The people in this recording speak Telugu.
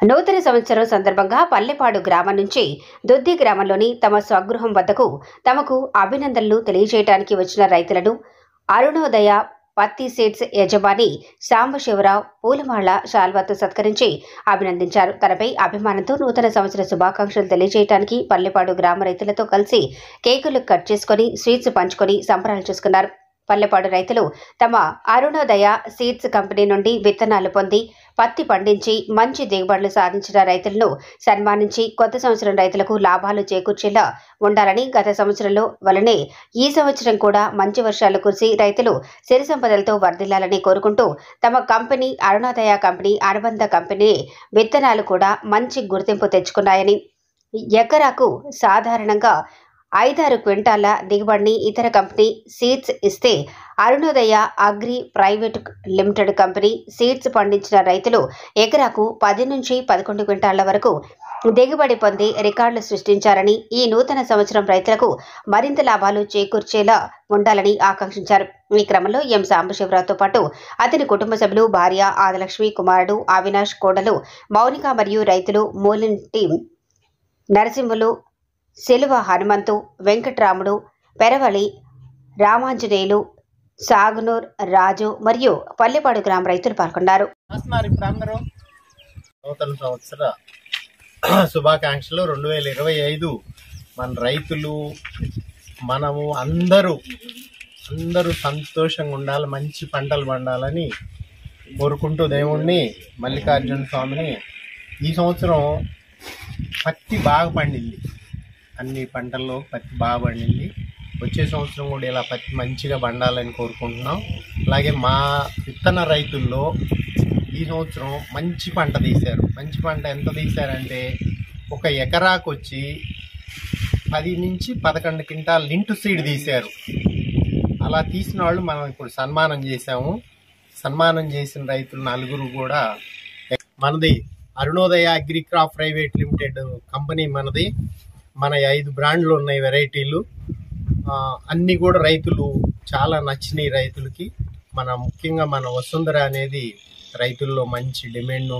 నూతన సంవత్సరం సందర్భంగా పల్లెపాడు గ్రామం నుంచి దొద్ది గ్రామంలోని తమ స్వగృహం వద్దకు తమకు అభినందనలు తెలియజేయడానికి వచ్చిన రైతులను అరుణోదయ పత్తి సీడ్స్ యజమాని సాంబశివరావు పూలమాల శాల్వాతో సత్కరించి అభినందించారు. తనపై అభిమానంతో నూతన సంవత్సర శుభాకాంక్షలు తెలియజేయడానికి పల్లెపాడు గ్రామ రైతులతో కలిసి కేకులు కట్ చేసుకుని స్వీట్స్ పంచుకొని సంబరాలు చేసుకున్నారు. పల్లెపాడు రైతులు తమ అరుణోదయ సీడ్స్ కంపెనీ నుండి విత్తనాలు పొంది పత్తి పండించి మంచి దిగుబడులు సాధించిన రైతులను సన్మానించి కొత్త సంవత్సరం రైతులకు లాభాలు చేకూర్చేలా ఉండాలని, గత సంవత్సరంలో వలనే ఈ సంవత్సరం కూడా మంచి వర్షాలు కురిసి రైతులు సిరి సంపదలతో వర్ధిల్లాలని కోరుకుంటూ తమ కంపెనీ అరుణోదయ కంపెనీ అనుబంధ కంపెనీ విత్తనాలు కూడా మంచి గుర్తింపు తెచ్చుకున్నాయని, ఎకరాకు సాధారణంగా 5-6 క్వింటాల దిగుబడిని ఇతర కంపెనీ సీడ్స్ ఇస్తే Arunodaya agri private limited company seeds పండించిన రైతులు ఎకరాకు 10 నుంచి 11 క్వింటాళ్ల వరకు దిగుబడి పొంది రికార్డులు సృష్టించారని, ఈ నూతన సంవత్సరం రైతులకు మరింత లాభాలు చేకూర్చేలా ఉండాలని ఆకాంక్షించారు. ఈ క్రమంలో ఎం సాంబశివరావుతో పాటు అతని కుటుంబ సభ్యులు, భార్య ఆదిలక్ష్మి, కుమారుడు అవినాష్, కోడలు మౌనిక మరియు రైతులు మూలింటి నరసింహులు, సెలువ హనుమంతు, వెంకట్రాముడు, పెరవలి రామాంజనేయులు, సాగునూర్ రాజు మరియు పల్లెపాడు గ్రామ రైతులు పాల్గొన్నారు. నూతన సంవత్సర శుభాకాంక్షలు 2025 మన రైతులు మనము అందరూ సంతోషంగా ఉండాలి, మంచి పంటలు పండాలని కోరుకుంటూ దేవుణ్ణి మల్లికార్జున స్వామిని ఈ సంవత్సరం పత్తి బాగా పండింది, అన్ని పంటల్లో పత్తి బాగా పండింది. వచ్చే సంవత్సరం కూడా ఇలా పత్తి మంచిగా పండాలని కోరుకుంటున్నాం. అలాగే మా విత్తన రైతుల్లో ఈ సంవత్సరం మంచి పంట తీశారు. మంచి పంట ఎంత తీశారంటే ఒక ఎకరాకు వచ్చి 10 నుంచి 11 క్వింటాల్ నింటు సీడ్ తీశారు. అలా తీసిన వాళ్ళు మనం ఇప్పుడు సన్మానం చేశాము. సన్మానం చేసిన రైతులు 4 కూడా మనది Arunodaya agri crop private limited company మనది. మన 5 బ్రాండ్లు ఉన్నాయి, వెరైటీలు అన్నీ కూడా రైతులు చాలా నచ్చినాయి రైతులకి. ముఖ్యంగా మన వసుంధర అనేది రైతుల్లో మంచి డిమాండ్